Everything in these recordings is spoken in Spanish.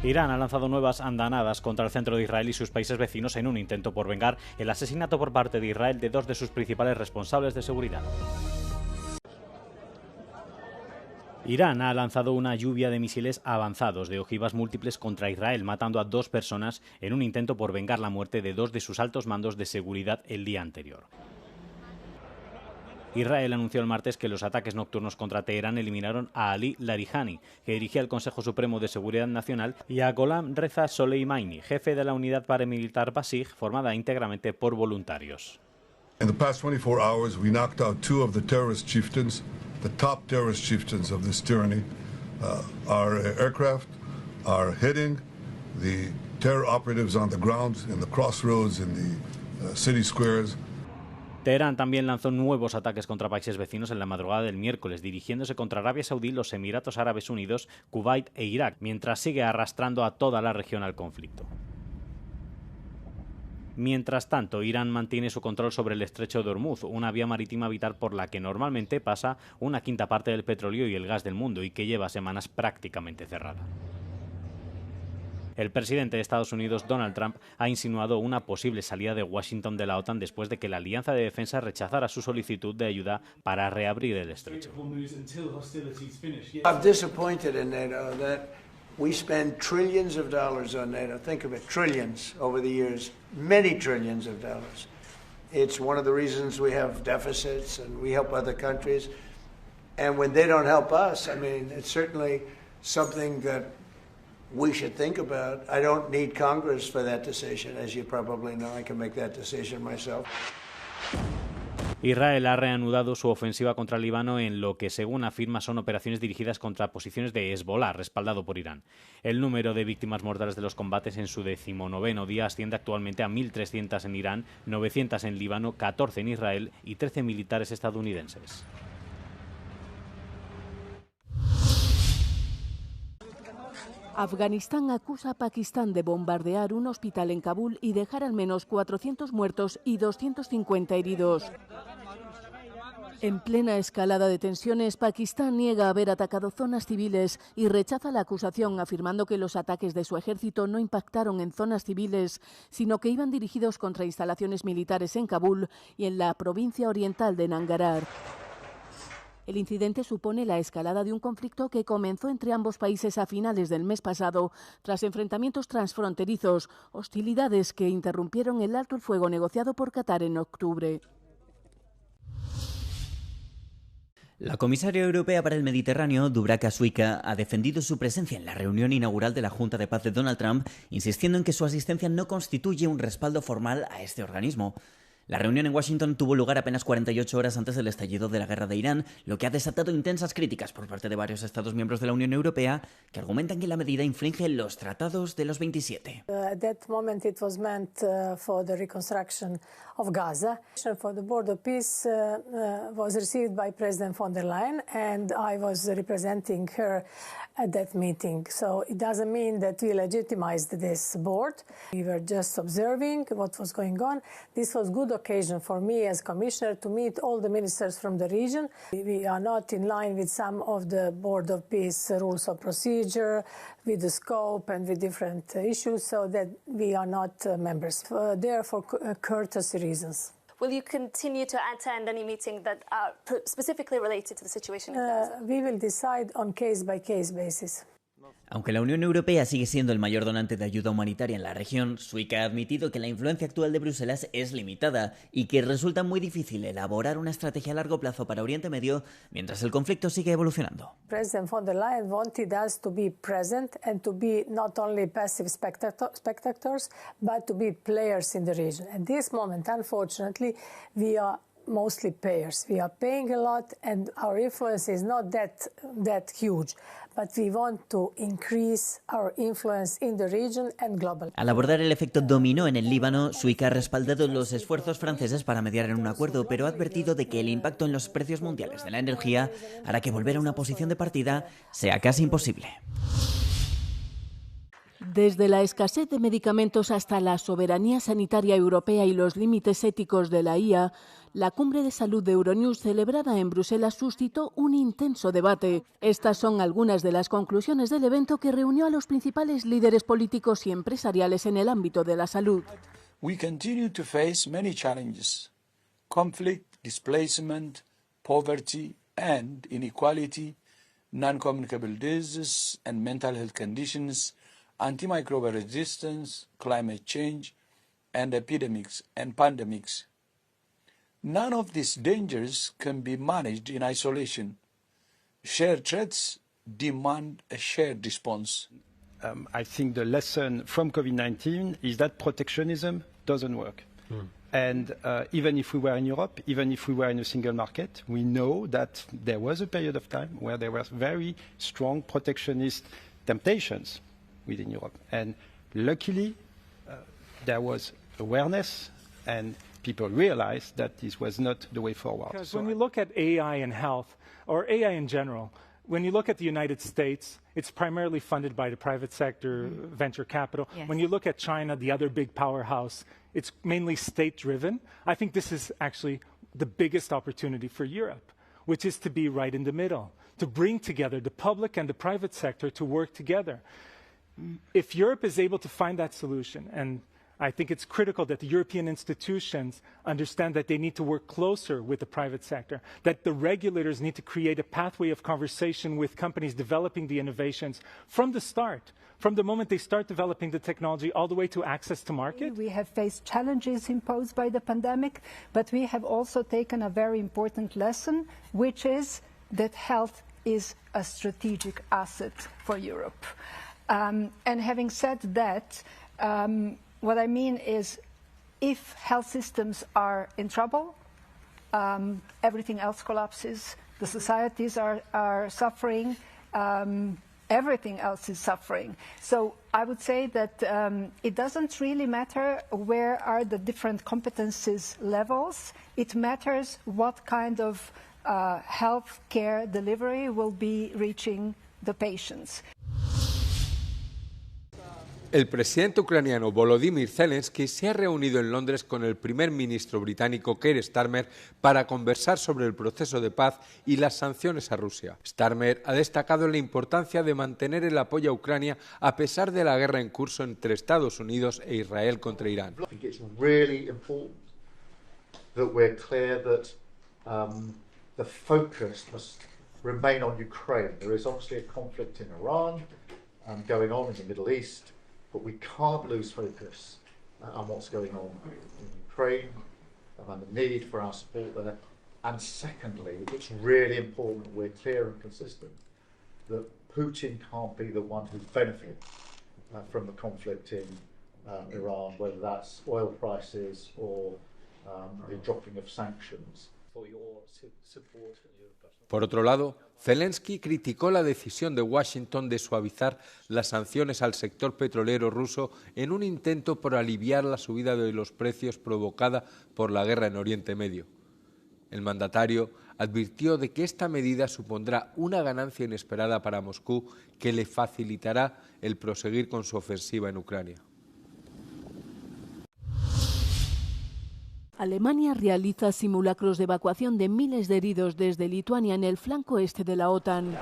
Irán ha lanzado nuevas andanadas contra el centro de Israel y sus países vecinos en un intento por vengar el asesinato por parte de Israel de dos de sus principales responsables de seguridad. Irán ha lanzado una lluvia de misiles avanzados de ojivas múltiples contra Israel, matando a 2 personas en un intento por vengar la muerte de 2 de sus altos mandos de seguridad el día anterior. Israel anunció el martes que los ataques nocturnos contra Teherán eliminaron a Ali Larijani, que dirigía el Consejo Supremo de Seguridad Nacional, y a Gholam Reza Soleimani, jefe de la unidad paramilitar Basij, formada íntegramente por voluntarios. In the past 24 hours, we knocked out 2 of the terrorist chieftains, the top terrorist chieftains of this tyranny. Our aircraft are hitting the terror operatives on the ground, in the crossroads, in the city squares. Teherán también lanzó nuevos ataques contra países vecinos en la madrugada del miércoles, dirigiéndose contra Arabia Saudí, los Emiratos Árabes Unidos, Kuwait e Irak, mientras sigue arrastrando a toda la región al conflicto. Mientras tanto, Irán mantiene su control sobre el estrecho de Hormuz, una vía marítima vital por la que normalmente pasa una quinta parte del petróleo y el gas del mundo y que lleva semanas prácticamente cerrada. El presidente de Estados Unidos, Donald Trump, ha insinuado una posible salida de Washington de la OTAN después de que la Alianza de Defensa rechazara su solicitud de ayuda para reabrir el estrecho. I'm disappointed in NATO that we spend trillions of dollars on NATO. Think of it, trillions over the years, many trillions of dollars. It's one of the reasons we have deficits and we help other countries. And when they don't help us, I mean, it's certainly something that we should think about. I don't need Congress for that decision. As you probably know, I can make that decision myself. Israel ha reanudado su ofensiva contra el Líbano en lo que, según afirma, son operaciones dirigidas contra posiciones de Hezbollah, respaldado por Irán. El número de víctimas mortales de los combates en su 19º día asciende actualmente a 1.300 en Irán, 900 en Líbano, 14 en Israel y 13 militares estadounidenses. Afganistán acusa a Pakistán de bombardear un hospital en Kabul y dejar al menos 400 muertos y 250 heridos. En plena escalada de tensiones, Pakistán niega haber atacado zonas civiles y rechaza la acusación, afirmando que los ataques de su ejército no impactaron en zonas civiles, sino que iban dirigidos contra instalaciones militares en Kabul y en la provincia oriental de Nangarhar. El incidente supone la escalada de un conflicto que comenzó entre ambos países a finales del mes pasado, tras enfrentamientos transfronterizos, hostilidades que interrumpieron el alto el fuego negociado por Qatar en octubre. La comisaria europea para el Mediterráneo, Dubravka Šuica, ha defendido su presencia en la reunión inaugural de la Junta de Paz de Donald Trump, insistiendo en que su asistencia no constituye un respaldo formal a este organismo. La reunión en Washington tuvo lugar apenas 48 horas antes del estallido de la guerra de Irán, lo que ha desatado intensas críticas por parte de varios Estados miembros de la Unión Europea que argumentan que la medida infringe los tratados de los 27. At that moment it was meant for the reconstruction of Gaza. For the Board of Peace was received by President von der Leyen and I was representing her at that meeting. So it doesn't mean that we legitimized this board. We were just observing what was going on. This was good occasion for me as Commissioner to meet all the ministers from the region. We are not in line with some of the Board of Peace rules of procedure, with the scope and with different issues, so that we are not members. There for courtesy reasons. Will you continue to attend any meeting that are specifically related to the situation in Gaza? We will decide on case-by-case basis. Aunque la Unión Europea sigue siendo el mayor donante de ayuda humanitaria en la región, Šuica ha admitido que la influencia actual de Bruselas es limitada y que resulta muy difícil elaborar una estrategia a largo plazo para Oriente Medio mientras el conflicto sigue evolucionando. President von der Leyen wanted us to be present and to be not only passive spectators, but to be players in the region. At this moment, unfortunately, we are mostly payers. We are paying a lot and our influence is not that huge. But we want to increase our influence in the region and global. Al abordar el efecto dominó en el Líbano, Šuica ha respaldado los esfuerzos franceses para mediar en un acuerdo, pero ha advertido de que el impacto en los precios mundiales de la energía hará que volver a una posición de partida sea casi imposible. Desde la escasez de medicamentos hasta la soberanía sanitaria europea y los límites éticos de la IA, La cumbre de salud de Euronews celebrada en Bruselas suscitó un intenso debate. Estas son algunas de las conclusiones del evento que reunió a los principales líderes políticos y empresariales en el ámbito de la salud. We continue to face many challenges: conflict, displacement, poverty and inequality, non-communicable diseases and mental health conditions, antimicrobial resistance, climate change, and epidemics and pandemics. None of these dangers can be managed in isolation. Shared threats demand a shared response. I think the lesson from COVID-19 is that protectionism doesn't work. And even if we were in Europe, even if we were in a single market, we know that there was a period of time where there were very strong protectionist temptations within Europe. And luckily, there was awareness and people realized that this was not the way forward. Because when we look at AI in health, or AI in general, when you look at the United States, it's primarily funded by the private sector, venture capital. Yes. When you look at China, the other big powerhouse, it's mainly state-driven. I think this is actually the biggest opportunity for Europe, which is to be right in the middle, to bring together the public and the private sector to work together. If Europe is able to find that solution, and I think it's critical that the European institutions understand that they need to work closer with the private sector, that the regulators need to create a pathway of conversation with companies developing the innovations from the start, from the moment they start developing the technology all the way to access to market. We have faced challenges imposed by the pandemic, but we have also taken a very important lesson, which is that health is a strategic asset for Europe. And having said that, what I mean is, if health systems are in trouble, everything else collapses, the societies are suffering, everything else is suffering. So I would say that it doesn't really matter where are the different competencies levels. It matters what kind of health care delivery will be reaching the patients. El presidente ucraniano Volodymyr Zelensky se ha reunido en Londres con el primer ministro británico Keir Starmer para conversar sobre el proceso de paz y las sanciones a Rusia. Starmer ha destacado la importancia de mantener el apoyo a Ucrania a pesar de la guerra en curso entre Estados Unidos e Israel contra Irán. I think it's really important that we're clear that the focus must remain on Ukraine. There is obviously a conflict in Iran going on in the Middle East. But we can't lose focus on what's going on in Ukraine and the need for our support there. And secondly, it's really important that we're clear and consistent that Putin can't be the one who benefits from the conflict in Iran, whether that's oil prices or the dropping of sanctions. Por otro lado, Zelensky criticó la decisión de Washington de suavizar las sanciones al sector petrolero ruso en un intento por aliviar la subida de los precios provocada por la guerra en Oriente Medio. El mandatario advirtió de que esta medida supondrá una ganancia inesperada para Moscú que le facilitará el proseguir con su ofensiva en Ucrania. Alemania realiza simulacros de evacuación de miles de heridos desde Lituania en el flanco este de la OTAN.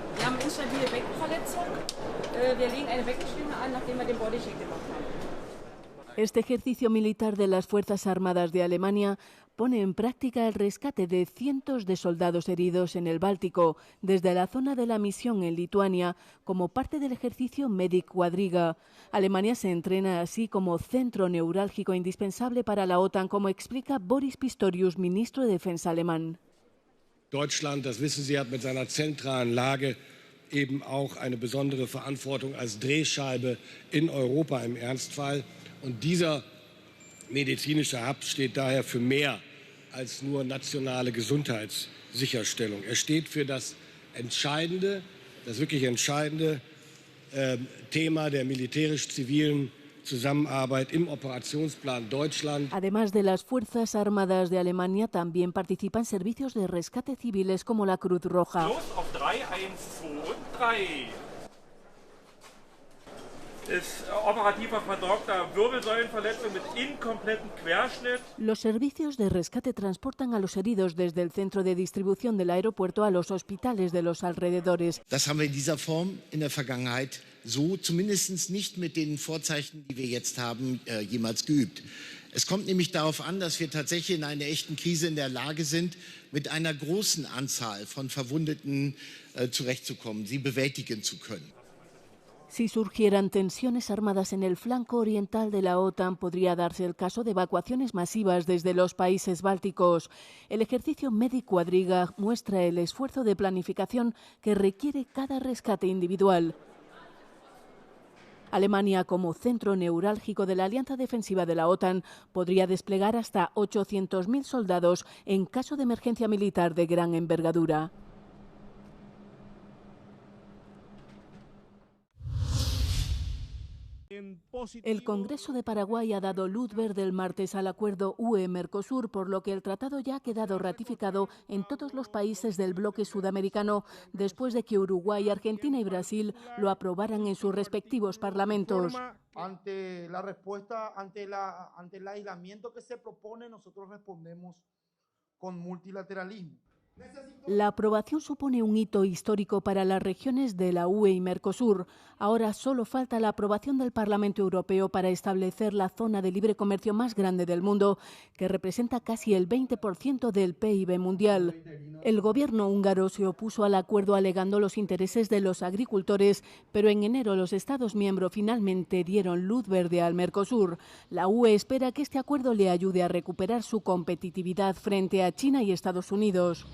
Este ejercicio militar de las Fuerzas Armadas de Alemania pone en práctica el rescate de cientos de soldados heridos en el Báltico desde la zona de la misión en Lituania como parte del ejercicio Medic Quadriga. Alemania se entrena así como centro neurálgico indispensable para la OTAN, como explica Boris Pistorius, ministro de Defensa alemán. Deutschland, das wissen Sie, hat mit seiner zentralen Lage eben auch eine besondere Verantwortung als Drehscheibe in Europa im Ernstfall. Und dieser medizinische Hub steht daher für mehr als nur nationale Gesundheitssicherstellung. Er steht für das entscheidende, das wirklich entscheidende Thema der militärisch-zivilen Zusammenarbeit im Operationsplan Deutschland. Además de las Fuerzas Armadas de Alemania, también participan servicios de rescate civiles como la Cruz Roja. Los auf 3, 1, 2, 3. ist operativer verdorkter Wirbelsäulenverletzung mit inkompletten Querschnitt. Los servicios de rescate transportan a los heridos desde el centro de distribución del aeropuerto a los hospitales de los alrededores. Das haben wir in dieser Form in der Vergangenheit so zumindest nicht mit den Vorzeichen, die wir jetzt haben, jemals geübt. Es kommt nämlich darauf an, dass wir tatsächlich in einer echten Krise in der Lage sind, mit einer großen Anzahl von Verwundeten zurechtzukommen, sie bewältigen zu können. Si surgieran tensiones armadas en el flanco oriental de la OTAN, podría darse el caso de evacuaciones masivas desde los países bálticos. El ejercicio Medic-Quadriga muestra el esfuerzo de planificación que requiere cada rescate individual. Alemania, como centro neurálgico de la alianza defensiva de la OTAN, podría desplegar hasta 800.000 soldados en caso de emergencia militar de gran envergadura. El Congreso de Paraguay ha dado luz verde el martes al acuerdo UE-Mercosur, por lo que el tratado ya ha quedado ratificado en todos los países del bloque sudamericano, después de que Uruguay, Argentina y Brasil lo aprobaran en sus respectivos parlamentos. Ante la respuesta, ante el aislamiento que se propone, nosotros respondemos con multilateralismo. La aprobación supone un hito histórico para las regiones de la UE y Mercosur. Ahora solo falta la aprobación del Parlamento Europeo para establecer la zona de libre comercio más grande del mundo, que representa casi el 20% del PIB mundial. El gobierno húngaro se opuso al acuerdo alegando los intereses de los agricultores, pero en enero los Estados miembros finalmente dieron luz verde al Mercosur. La UE espera que este acuerdo le ayude a recuperar su competitividad frente a China y Estados Unidos.